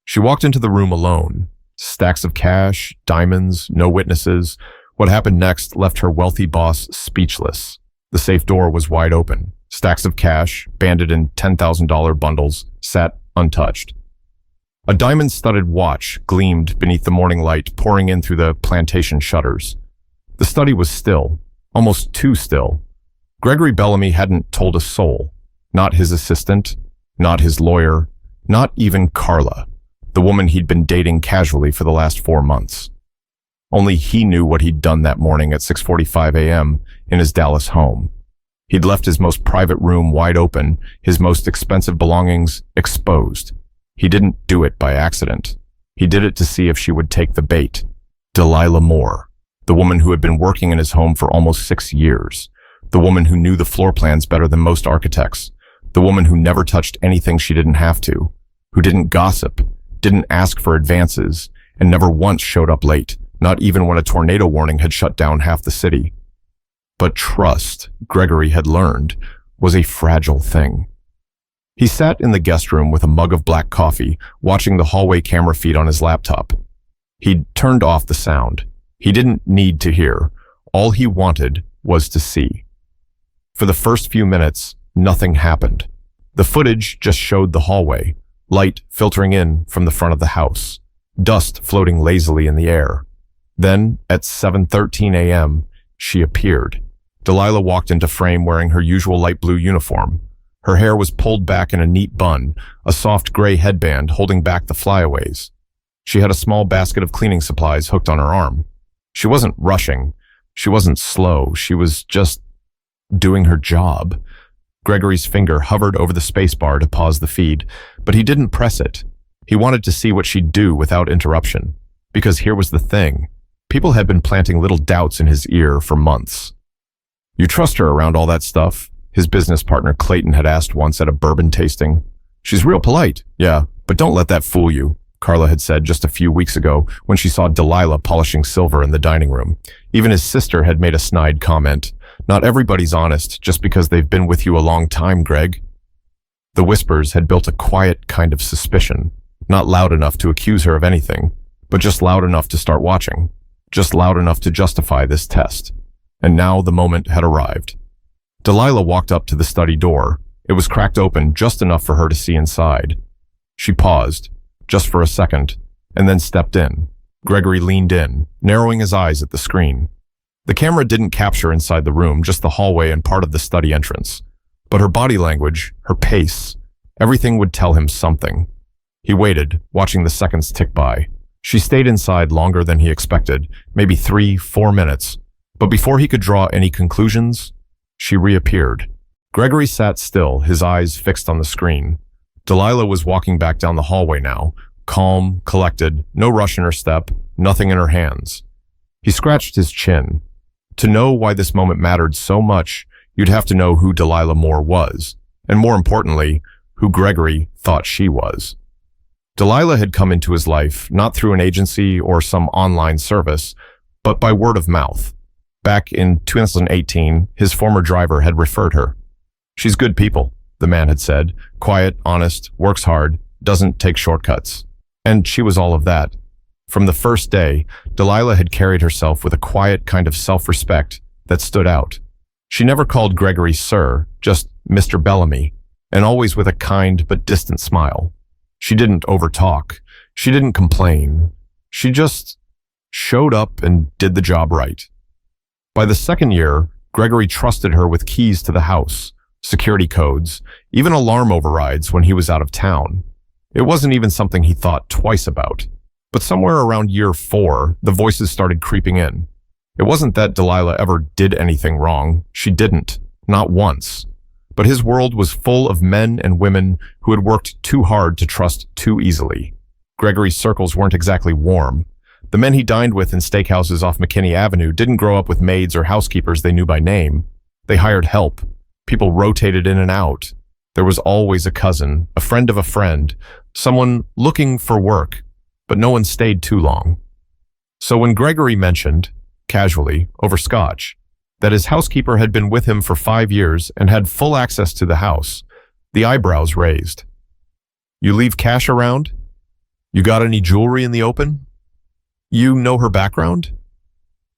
She walked into the room alone. Stacks of cash, diamonds, no witnesses. What happened next left her wealthy boss speechless. The safe door was wide open. Stacks of cash, banded in $10,000 bundles, sat untouched. A diamond-studded watch gleamed beneath the morning light pouring in through the plantation shutters. The study was still, almost too still. Gregory Bellamy hadn't told a soul. Not his assistant, not his lawyer, not even Carla, the woman he'd been dating casually for the last 4 months. Only he knew what he'd done that morning at 6:45 a.m. in his Dallas home. He'd left his most private room wide open, his most expensive belongings exposed. He didn't do it by accident. He did it to see if she would take the bait. Delilah Moore, the woman who had been working in his home for almost 6 years, the woman who knew the floor plans better than most architects, the woman who never touched anything she didn't have to, who didn't gossip, didn't ask for advances, and never once showed up late, not even when a tornado warning had shut down half the city. But trust, Gregory had learned, was a fragile thing. He sat in the guest room with a mug of black coffee, watching the hallway camera feed on his laptop. He'd turned off the sound. He didn't need to hear. All he wanted was to see. For the first few minutes, nothing happened. The footage just showed the hallway, light filtering in from the front of the house, dust floating lazily in the air. Then, at 7:13 a.m., she appeared. Delilah walked into frame wearing her usual light blue uniform. Her hair was pulled back in a neat bun, a soft gray headband holding back the flyaways. She had a small basket of cleaning supplies hooked on her arm. She wasn't rushing. She wasn't slow. She was just doing her job. Gregory's finger hovered over the spacebar to pause the feed, but he didn't press it. He wanted to see what she'd do without interruption. Because here was the thing. People had been planting little doubts in his ear for months. "You trust her around all that stuff?" his business partner Clayton had asked once at a bourbon tasting. "She's real polite, yeah, but don't let that fool you," Carla had said just a few weeks ago when she saw Delilah polishing silver in the dining room. Even his sister had made a snide comment. "Not everybody's honest just because they've been with you a long time, Greg." The whispers had built a quiet kind of suspicion, not loud enough to accuse her of anything, but just loud enough to start watching, just loud enough to justify this test. And now the moment had arrived. Delilah walked up to the study door. It was cracked open just enough for her to see inside. She paused, just for a second, and then stepped in. Gregory leaned in, narrowing his eyes at the screen. The camera didn't capture inside the room, just the hallway and part of the study entrance. But her body language, her pace, everything would tell him something. He waited, watching the seconds tick by. She stayed inside longer than he expected, maybe 3-4 minutes. But before he could draw any conclusions, she reappeared. Gregory sat still, his eyes fixed on the screen. Delilah was walking back down the hallway now, calm, collected, no rush in her step, nothing in her hands. He scratched his chin. To know why this moment mattered so much, you'd have to know who Delilah Moore was, and more importantly, who Gregory thought she was. Delilah had come into his life not through an agency or some online service, but by word of mouth. Back in 2018, his former driver had referred her. "She's good people," the man had said. "Quiet, honest, works hard, doesn't take shortcuts." And she was all of that. From the first day, Delilah had carried herself with a quiet kind of self-respect that stood out. She never called Gregory Sir, just Mr. Bellamy, and always with a kind but distant smile. She didn't overtalk. She didn't complain. She just showed up and did the job right. By the second year, Gregory trusted her with keys to the house, security codes, even alarm overrides when he was out of town. It wasn't even something he thought twice about. But somewhere around year 4, the voices started creeping in. It wasn't that Delilah ever did anything wrong. She didn't, not once. But his world was full of men and women who had worked too hard to trust too easily. Gregory's circles weren't exactly warm. The men he dined with in steakhouses off McKinney Avenue didn't grow up with maids or housekeepers they knew by name. They hired help. People rotated in and out. There was always a cousin, a friend of a friend, someone looking for work, but no one stayed too long. So when Gregory mentioned, casually, over scotch, that his housekeeper had been with him for 5 years and had full access to the house, the eyebrows raised. "You leave cash around?" You got any jewelry in the open? You know her background?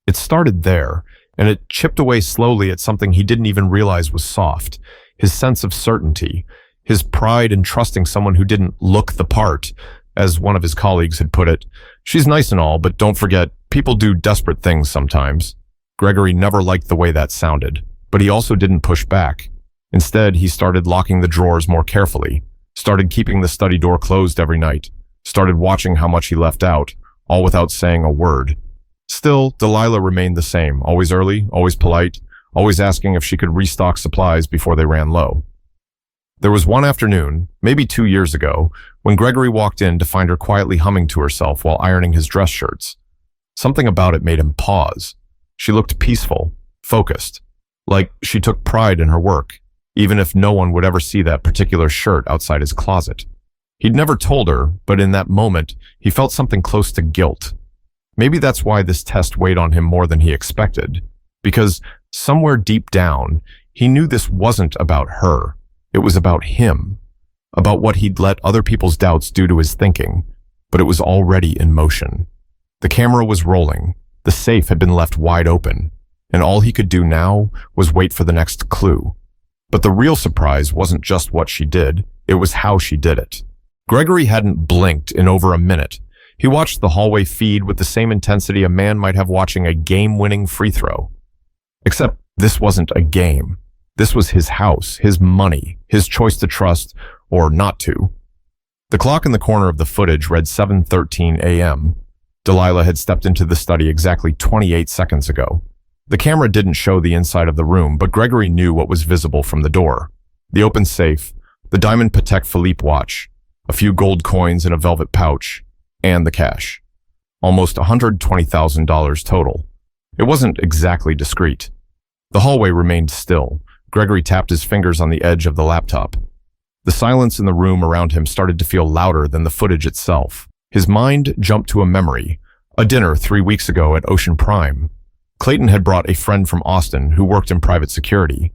It started there, and it chipped away slowly at something he didn't even realize was soft. His sense of certainty, his pride in trusting someone who didn't look the part, as one of his colleagues had put it. She's nice and all, but don't forget, people do desperate things sometimes. Gregory never liked the way that sounded, but he also didn't push back. Instead, he started locking the drawers more carefully, started keeping the study door closed every night, started watching how much he left out, all without saying a word. Still, Delilah remained the same, always early, always polite, always asking if she could restock supplies before they ran low. There was one afternoon, maybe 2 years ago, when Gregory walked in to find her quietly humming to herself while ironing his dress shirts. Something about it made him pause. She looked peaceful, focused, like she took pride in her work, even if no one would ever see that particular shirt outside his closet. He'd never told her, but in that moment, he felt something close to guilt. Maybe that's why this test weighed on him more than he expected, because somewhere deep down, he knew this wasn't about her. It was about him, about what he'd let other people's doubts do to his thinking, but it was already in motion. The camera was rolling, the safe had been left wide open, and all he could do now was wait for the next clue. But the real surprise wasn't just what she did, it was how she did it. Gregory hadn't blinked in over a minute. He watched the hallway feed with the same intensity a man might have watching a game-winning free throw. Except this wasn't a game. This was his house, his money, his choice to trust or not to. The clock in the corner of the footage read 7:13 a.m. Delilah had stepped into the study exactly 28 seconds ago. The camera didn't show the inside of the room, but Gregory knew what was visible from the door. The open safe, the diamond Patek Philippe watch, a few gold coins in a velvet pouch, and the cash. Almost $120,000 total. It wasn't exactly discreet. The hallway remained still. Gregory tapped his fingers on the edge of the laptop. The silence in the room around him started to feel louder than the footage itself. His mind jumped to a memory, a dinner 3 weeks ago at Ocean Prime. Clayton had brought a friend from Austin who worked in private security.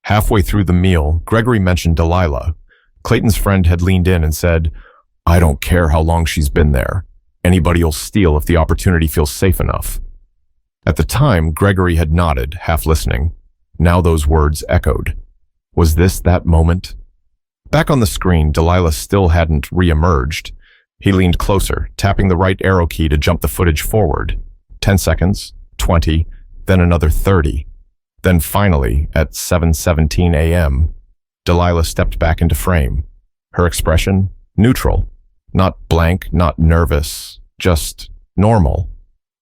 Halfway through the meal, Gregory mentioned Delilah. Clayton's friend had leaned in and said, "I don't care how long she's been there. Anybody'll steal if the opportunity feels safe enough." At the time, Gregory had nodded, half listening. Now those words echoed. Was this that moment? Back on the screen, Delilah still hadn't re-emerged. He leaned closer, tapping the right arrow key to jump the footage forward. 10 seconds, 20, then another 30. Then finally, at 7:17 a.m., Delilah stepped back into frame. Her expression, neutral. Not blank, not nervous, just normal.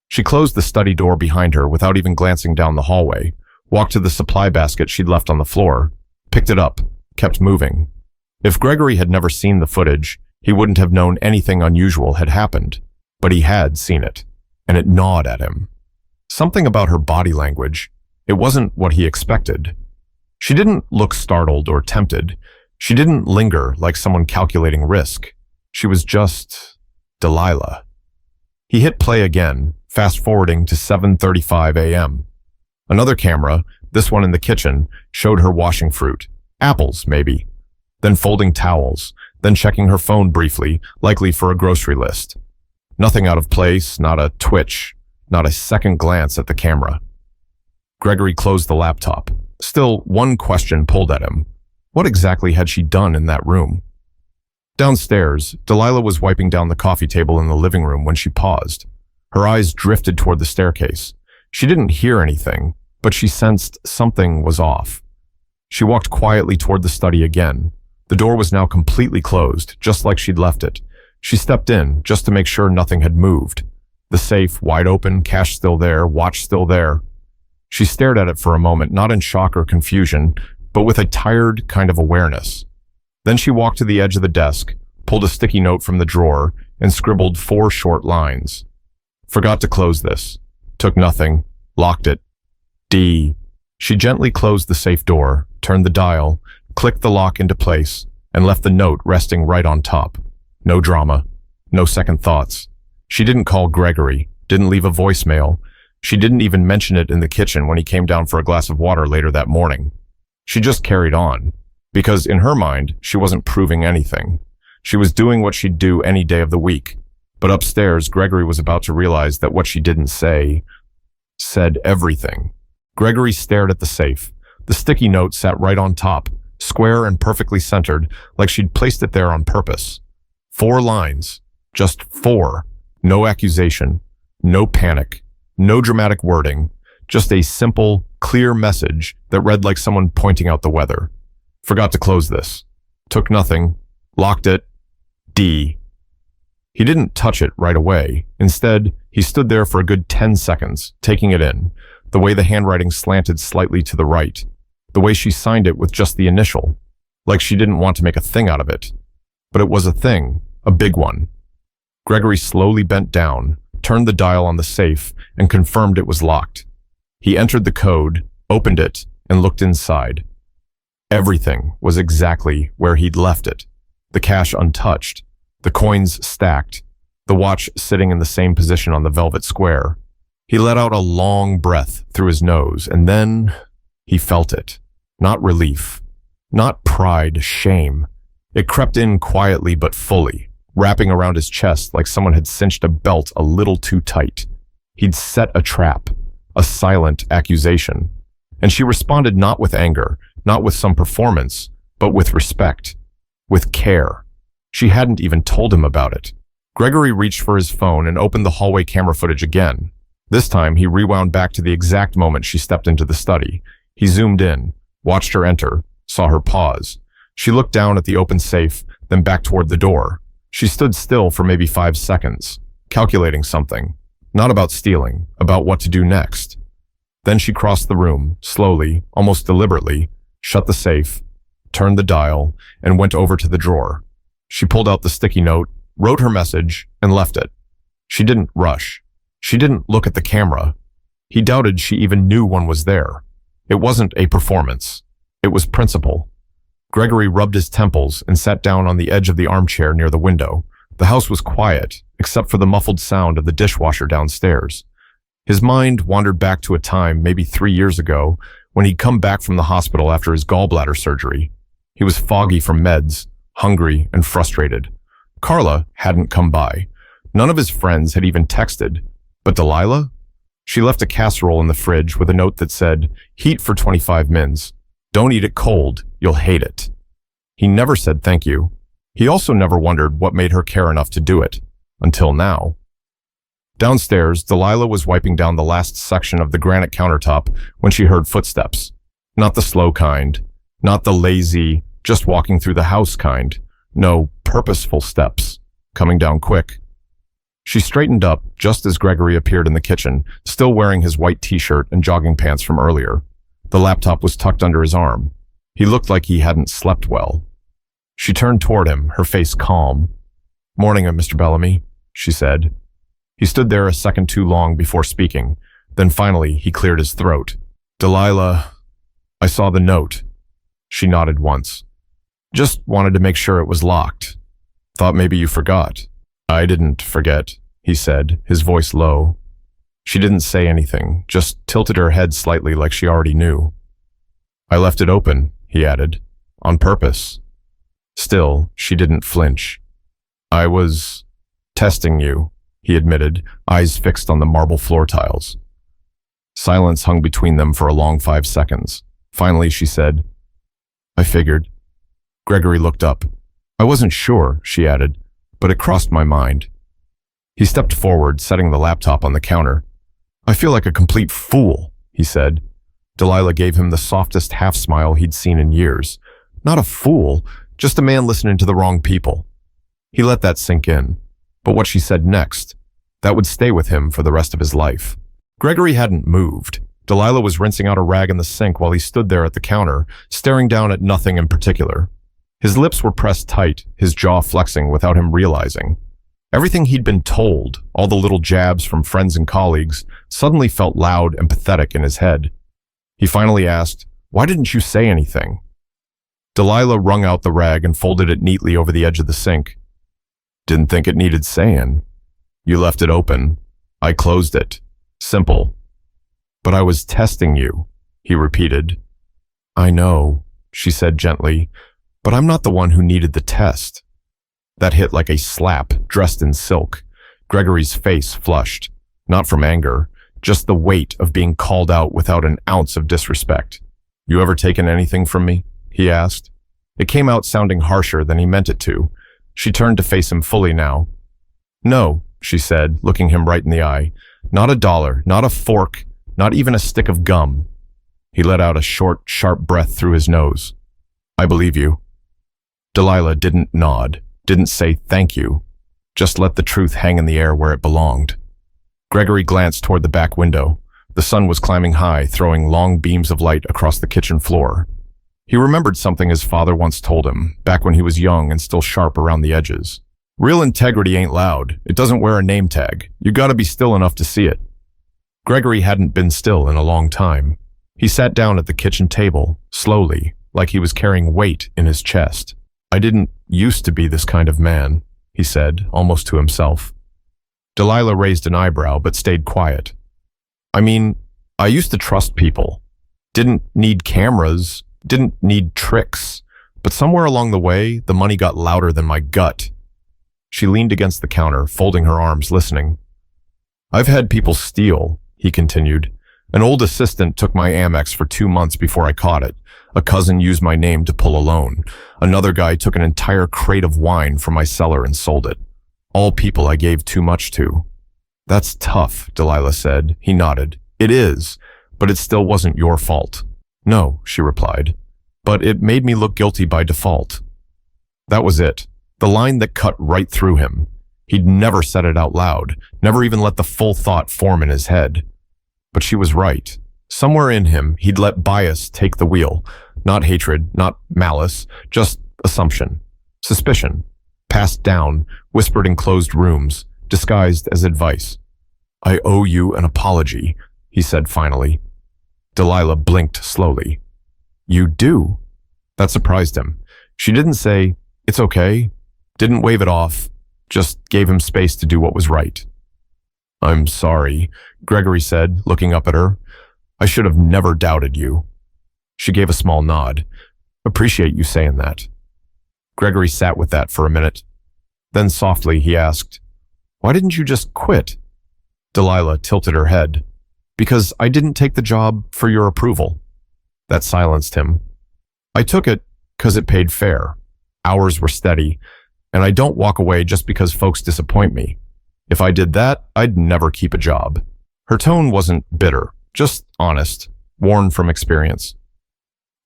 She closed the study door behind her without even glancing down the hallway, walked to the supply basket she'd left on the floor, picked it up, kept moving. If Gregory had never seen the footage, he wouldn't have known anything unusual had happened, but he had seen it, and it gnawed at him. Something about her body language. It wasn't what he expected. She didn't look startled or tempted. She didn't linger like someone calculating risk. She was just Delilah. He hit play again, fast-forwarding to 7:35 a.m. Another camera, this one in the kitchen, showed her washing fruit. Apples, maybe. Then folding towels, then checking her phone briefly, likely for a grocery list. Nothing out of place, not a twitch, not a second glance at the camera. Gregory closed the laptop. Still, one question pulled at him. What exactly had she done in that room? Downstairs, Delilah was wiping down the coffee table in the living room when she paused. Her eyes drifted toward the staircase. She didn't hear anything, but she sensed something was off. She walked quietly toward the study again. The door was now completely closed, just like she'd left it. She stepped in, just to make sure nothing had moved. The safe, wide open, cash still there, watch still there. She stared at it for a moment, not in shock or confusion, but with a tired kind of awareness. Then she walked to the edge of the desk, pulled a sticky note from the drawer, and scribbled 4 short lines. Forgot to close this. Took nothing. Locked it. D. She gently closed the safe door, turned the dial, clicked the lock into place, and left the note resting right on top. No drama. No second thoughts. She didn't call Gregory, didn't leave a voicemail. She didn't even mention it in the kitchen when he came down for a glass of water later that morning. She just carried on, because in her mind, she wasn't proving anything. She was doing what she'd do any day of the week. But upstairs, Gregory was about to realize that what she didn't say said everything. Gregory stared at the safe. The sticky note sat right on top, square and perfectly centered, like she'd placed it there on purpose. 4 lines. Just 4. No accusation. No panic. No dramatic wording. Just a simple, clear message that read like someone pointing out the weather. Forgot to close this. Took nothing. Locked it. D. He didn't touch it right away. Instead, he stood there for a good 10 seconds, taking it in, the way the handwriting slanted slightly to the right, the way she signed it with just the initial, like she didn't want to make a thing out of it. But it was a thing, a big one. Gregory slowly bent down, turned the dial on the safe, and confirmed it was locked. He entered the code, opened it, and looked inside. Everything was exactly where he'd left it. The cash untouched, the coins stacked, the watch sitting in the same position on the velvet square. He let out a long breath through his nose, and then he felt it. Not relief, not pride, shame. It crept in quietly but fully, wrapping around his chest like someone had cinched a belt a little too tight. He'd set a trap, a silent accusation. And she responded not with anger, not with some performance, but with respect, with care. She hadn't even told him about it. Gregory reached for his phone and opened the hallway camera footage again. This time, he rewound back to the exact moment she stepped into the study. He zoomed in, watched her enter, saw her pause. She looked down at the open safe, then back toward the door. She stood still for maybe 5 seconds, calculating something. Not about stealing, about what to do next. Then she crossed the room, slowly, almost deliberately, shut the safe, turned the dial, and went over to the drawer. She pulled out the sticky note, wrote her message, and left it. She didn't rush. She didn't look at the camera. He doubted she even knew one was there. It wasn't a performance. It was principle. Gregory rubbed his temples and sat down on the edge of the armchair near the window. The house was quiet, except for the muffled sound of the dishwasher downstairs. His mind wandered back to a time maybe 3 years ago when he'd come back from the hospital after his gallbladder surgery. He was foggy from meds, hungry and frustrated. Carla hadn't come by. None of his friends had even texted. But Delilah? She left a casserole in the fridge with a note that said, "Heat for 25 mins. Don't eat it cold, you'll hate it." He never said thank you. He also never wondered what made her care enough to do it. Until now. Downstairs, Delilah was wiping down the last section of the granite countertop when she heard footsteps. Not the slow kind. Not the lazy, just walking through the house kind. No, purposeful steps. Coming down quick. She straightened up just as Gregory appeared in the kitchen, still wearing his white t-shirt and jogging pants from earlier. The laptop was tucked under his arm. He looked like he hadn't slept well. She turned toward him, her face calm. "Morning, Mr. Bellamy," she said. He stood there a second too long before speaking. Then finally, he cleared his throat. "Delilah, I saw the note." She nodded once. "Just wanted to make sure it was locked. Thought maybe you forgot." "I didn't forget," he said, his voice low. She didn't say anything, just tilted her head slightly like she already knew. "I left it open," he added, "on purpose." Still, she didn't flinch. "I was testing you," he admitted, eyes fixed on the marble floor tiles. Silence hung between them for a long 5 seconds. Finally, she said, "I figured." Gregory looked up. "I wasn't sure," she added, "but it crossed my mind." He stepped forward, setting the laptop on the counter. "I feel like a complete fool," he said. Delilah gave him the softest half-smile he'd seen in years. Not a fool, just a man listening to the wrong people. He let that sink in. But what she said next, that would stay with him for the rest of his life. Gregory hadn't moved. Delilah was rinsing out a rag in the sink while he stood there at the counter, staring down at nothing in particular. His lips were pressed tight, his jaw flexing without him realizing. Everything he'd been told, all the little jabs from friends and colleagues, suddenly felt loud and pathetic in his head. He finally asked, "Why didn't you say anything?" Delilah wrung out the rag and folded it neatly over the edge of the sink. "Didn't think it needed saying. You left it open. I closed it. Simple." "But I was testing you," he repeated. "I know," she said gently, "but I'm not the one who needed the test." That hit like a slap, dressed in silk. Gregory's face flushed, not from anger, just the weight of being called out without an ounce of disrespect. "You ever taken anything from me?" he asked. It came out sounding harsher than he meant it to. She turned to face him fully now. "No," she said, looking him right in the eye. "Not a dollar, not a fork, not even a stick of gum." He let out a short, sharp breath through his nose. "I believe you." Delilah didn't nod, didn't say thank you, just let the truth hang in the air where it belonged. Gregory glanced toward the back window. The sun was climbing high, throwing long beams of light across the kitchen floor. He remembered something his father once told him, back when he was young and still sharp around the edges. Real integrity ain't loud. It doesn't wear a name tag. You gotta be still enough to see it. Gregory hadn't been still in a long time. He sat down at the kitchen table, slowly, like he was carrying weight in his chest. "I didn't used to be this kind of man," he said, almost to himself. Delilah raised an eyebrow but stayed quiet. "I mean, I used to trust people. Didn't need cameras, didn't need tricks. But somewhere along the way, the money got louder than my gut." She leaned against the counter, folding her arms, listening. "I've had people steal," he continued. "An old assistant took my Amex for 2 months before I caught it. A cousin used my name to pull a loan. Another guy took an entire crate of wine from my cellar and sold it. All people I gave too much to." "That's tough," Delilah said. He nodded. "It is, but it still wasn't your fault." "No," she replied, "but it made me look guilty by default." That was it. The line that cut right through him. He'd never said it out loud, never even let the full thought form in his head. But she was right. Somewhere in him, he'd let bias take the wheel. Not hatred, not malice, just assumption, suspicion, passed down, whispered in closed rooms, disguised as advice. "I owe you an apology," he said finally. Delilah blinked slowly. "You do?" That surprised him. She didn't say, "It's okay," didn't wave it off, just gave him space to do what was right. "I'm sorry," Gregory said, looking up at her. "I should have never doubted you." She gave a small nod. "Appreciate you saying that." Gregory sat with that for a minute. Then softly he asked, "Why didn't you just quit?" Delilah tilted her head. "Because I didn't take the job for your approval." That silenced him. "I took it because it paid fair. Hours were steady, and I don't walk away just because folks disappoint me. If I did that, I'd never keep a job." Her tone wasn't bitter, just honest, worn from experience.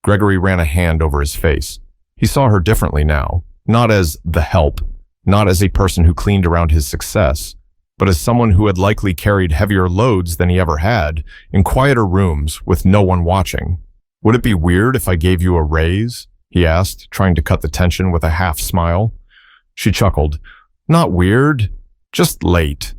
Gregory ran a hand over his face. He saw her differently now, not as the help, not as a person who cleaned around his success, but as someone who had likely carried heavier loads than he ever had, in quieter rooms with no one watching. "Would it be weird if I gave you a raise?" he asked, trying to cut the tension with a half smile. She chuckled. "Not weird, just late."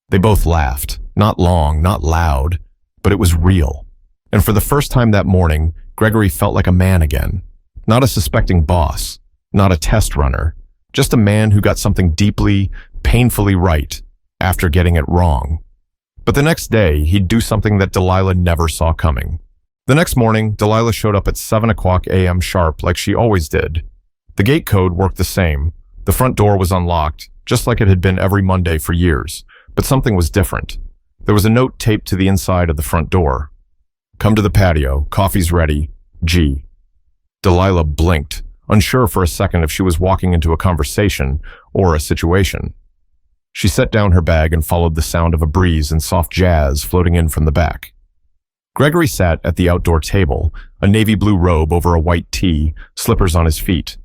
They both laughed, not long, not loud, but it was real. And for the first time that morning, Gregory felt like a man again. Not a suspecting boss, not a test runner, just a man who got something deeply, painfully right after getting it wrong. But the next day, he'd do something that Delilah never saw coming. The next morning, Delilah showed up at 7 o'clock a.m. sharp like she always did. The gate code worked the same. The front door was unlocked, just like it had been every Monday for years, but something was different. There was a note taped to the inside of the front door. "Come to the patio. Coffee's ready. G." Delilah blinked, unsure for a second if she was walking into a conversation or a situation. She set down her bag and followed the sound of a breeze and soft jazz floating in from the back. Gregory sat at the outdoor table, a navy blue robe over a white tee, slippers on his feet.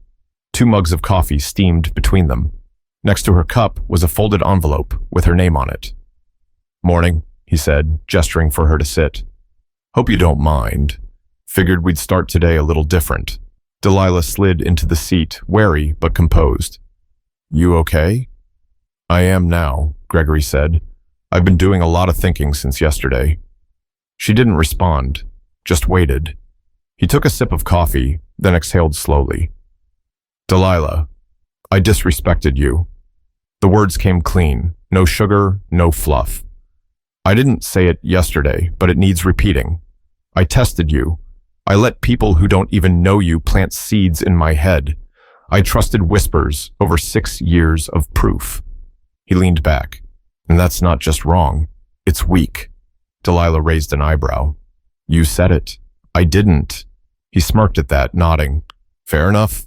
2 mugs of coffee steamed between them. Next to her cup was a folded envelope with her name on it. "Morning," he said, gesturing for her to sit. "Hope you don't mind. Figured we'd start today a little different." Delilah slid into the seat, wary but composed. "You okay?" "I am now," Gregory said. "I've been doing a lot of thinking since yesterday." She didn't respond, just waited. He took a sip of coffee, then exhaled slowly. "Delilah, I disrespected you." The words came clean, no sugar, no fluff. "I didn't say it yesterday, but it needs repeating. I tested you. I let people who don't even know you plant seeds in my head. I trusted whispers over 6 years of proof. He leaned back. And that's not just wrong. It's weak. Delilah raised an eyebrow. You said it. I didn't. He smirked at that, nodding. Fair enough.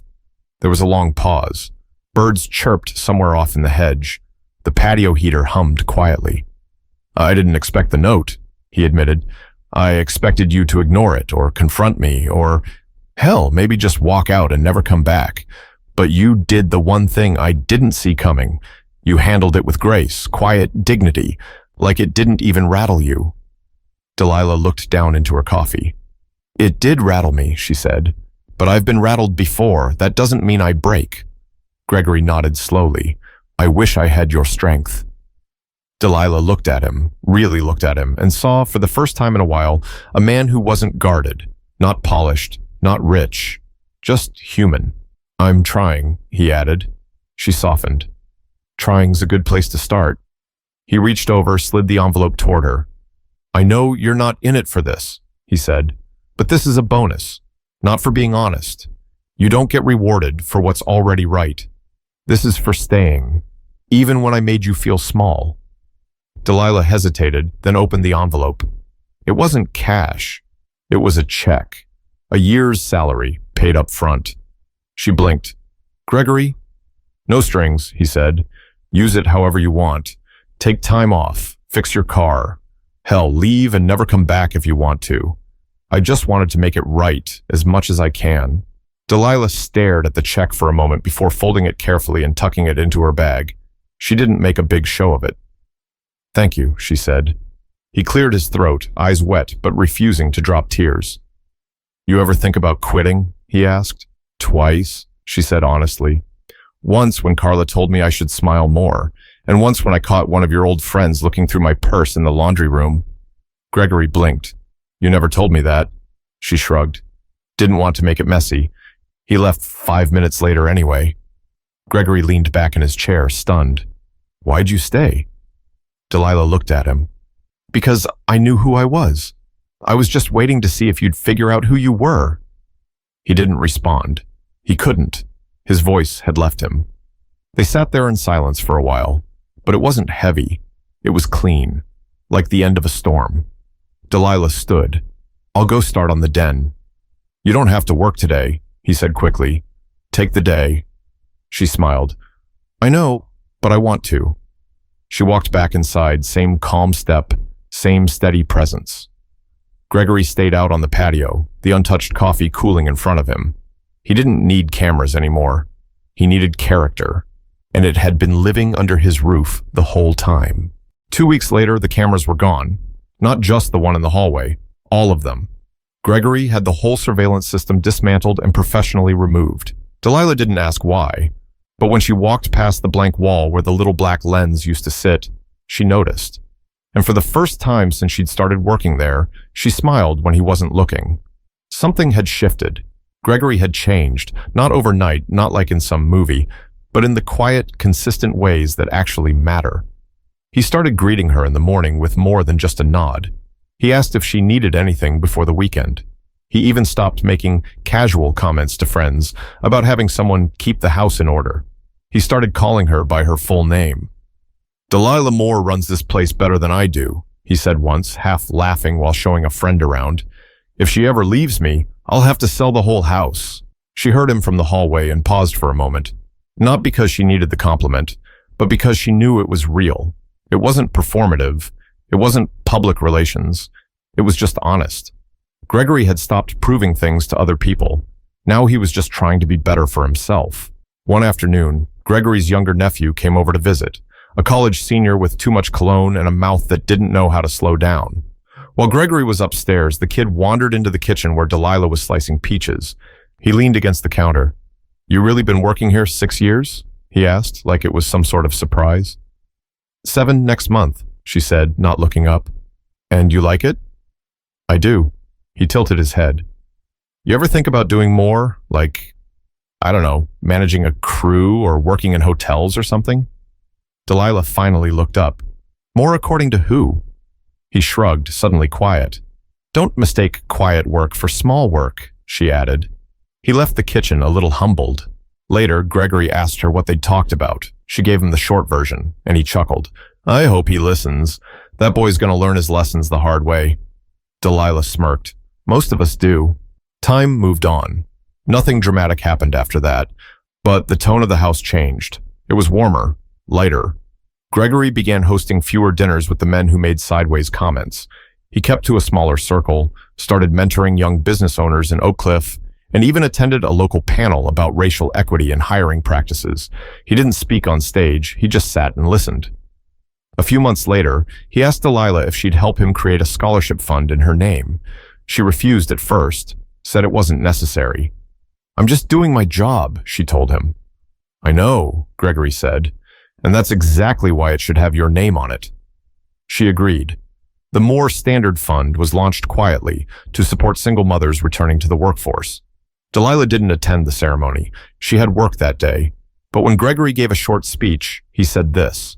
There was a long pause. Birds chirped somewhere off in the hedge. The patio heater hummed quietly. I didn't expect the note, he admitted. I expected you to ignore it or confront me or, hell, maybe just walk out and never come back. But you did the one thing I didn't see coming. You handled it with grace, quiet dignity, like it didn't even rattle you. Delilah looked down into her coffee. It did rattle me, she said. But I've been rattled before. That doesn't mean I break. Gregory nodded slowly. I wish I had your strength. Delilah looked at him, really looked at him, and saw, for the first time in a while, a man who wasn't guarded, not polished, not rich, just human. I'm trying, he added. She softened. Trying's a good place to start. He reached over, slid the envelope toward her. I know you're not in it for this, he said, but this is a bonus, not for being honest. You don't get rewarded for what's already right. This is for staying, even when I made you feel small. Delilah hesitated, then opened the envelope. It wasn't cash. It was a check, a year's salary paid up front. She blinked. Gregory? No strings, he said. Use it however you want. Take time off, fix your car. Hell, leave and never come back if you want to. I just wanted to make it right as much as I can. Delilah stared at the check for a moment before folding it carefully and tucking it into her bag. She didn't make a big show of it. Thank you, she said. He cleared his throat, eyes wet, but refusing to drop tears. You ever think about quitting? He asked. Twice, she said honestly. Once when Carla told me I should smile more, and once when I caught one of your old friends looking through my purse in the laundry room. Gregory blinked. You never told me that. She shrugged. Didn't want to make it messy. He left 5 minutes later anyway. Gregory leaned back in his chair, stunned. Why'd you stay? Delilah looked at him. Because I knew who I was. I was just waiting to see if you'd figure out who you were. He didn't respond. He couldn't. His voice had left him. They sat there in silence for a while, but it wasn't heavy. It was clean, like the end of a storm. Delilah stood. I'll go start on the den. You don't have to work today, he said quickly. Take the day. She smiled. I know, but I want to. She walked back inside, same calm step, same steady presence. Gregory stayed out on the patio, the untouched coffee cooling in front of him. He didn't need cameras anymore. He needed character, and it had been living under his roof the whole time. 2 weeks later, the cameras were gone. Not just the one in the hallway, all of them. Gregory had the whole surveillance system dismantled and professionally removed. Delilah didn't ask why, but when she walked past the blank wall where the little black lens used to sit, she noticed. And for the first time since she'd started working there, she smiled when he wasn't looking. Something had shifted. Gregory had changed, not overnight, not like in some movie, but in the quiet, consistent ways that actually matter. He started greeting her in the morning with more than just a nod. He asked if she needed anything before the weekend. He even stopped making casual comments to friends about having someone keep the house in order. He started calling her by her full name. Delilah Moore runs this place better than I do, he said once, half laughing while showing a friend around. If she ever leaves me, I'll have to sell the whole house. She heard him from the hallway and paused for a moment. Not because she needed the compliment, but because she knew it was real. It wasn't performative. It wasn't public relations. It was just honest. Gregory had stopped proving things to other people. Now he was just trying to be better for himself. One afternoon, Gregory's younger nephew came over to visit, a college senior with too much cologne and a mouth that didn't know how to slow down. While Gregory was upstairs, the kid wandered into the kitchen where Delilah was slicing peaches. He leaned against the counter. You really been working here 6 years? He asked, like it was some sort of surprise. 7 next month, she said, not looking up. And you like it? I do. He tilted his head. You ever think about doing more, like, I don't know, managing a crew or working in hotels or something? Delilah finally looked up. More according to who? He shrugged, suddenly quiet. Don't mistake quiet work for small work, she added. He left the kitchen a little humbled. Later, Gregory asked her what they'd talked about. She gave him the short version, and he chuckled. I hope he listens. That boy's gonna learn his lessons the hard way. Delilah smirked. Most of us do. Time moved on. Nothing dramatic happened after that, but the tone of the house changed. It was warmer, lighter. Gregory began hosting fewer dinners with the men who made sideways comments. He kept to a smaller circle, started mentoring young business owners in Oak Cliff, and even attended a local panel about racial equity and hiring practices. He didn't speak on stage, he just sat and listened. A few months later, he asked Delilah if she'd help him create a scholarship fund in her name. She refused at first, said it wasn't necessary. I'm just doing my job, she told him. I know, Gregory said, and that's exactly why it should have your name on it. She agreed. The More Standard Fund was launched quietly to support single mothers returning to the workforce. Delilah didn't attend the ceremony. She had work that day. But when Gregory gave a short speech, he said this.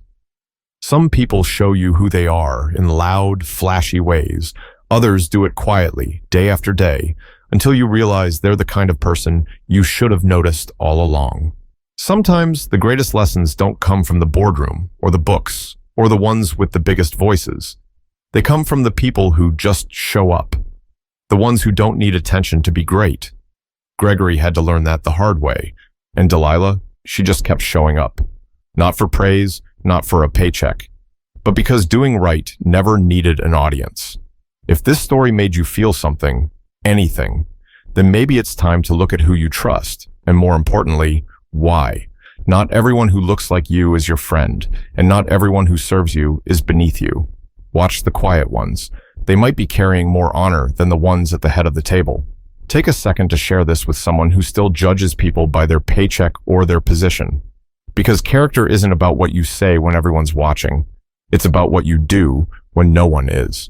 Some people show you who they are in loud, flashy ways. Others do it quietly, day after day, until you realize they're the kind of person you should have noticed all along. Sometimes the greatest lessons don't come from the boardroom or the books or the ones with the biggest voices. They come from the people who just show up, the ones who don't need attention to be great. Gregory had to learn that the hard way, and Delilah, she just kept showing up. Not for praise, not for a paycheck, but because doing right never needed an audience. If this story made you feel something, anything, then maybe it's time to look at who you trust, and more importantly, why. Not everyone who looks like you is your friend, and not everyone who serves you is beneath you. Watch the quiet ones. They might be carrying more honor than the ones at the head of the table. Take a second to share this with someone who still judges people by their paycheck or their position. Because character isn't about what you say when everyone's watching. It's about what you do when no one is.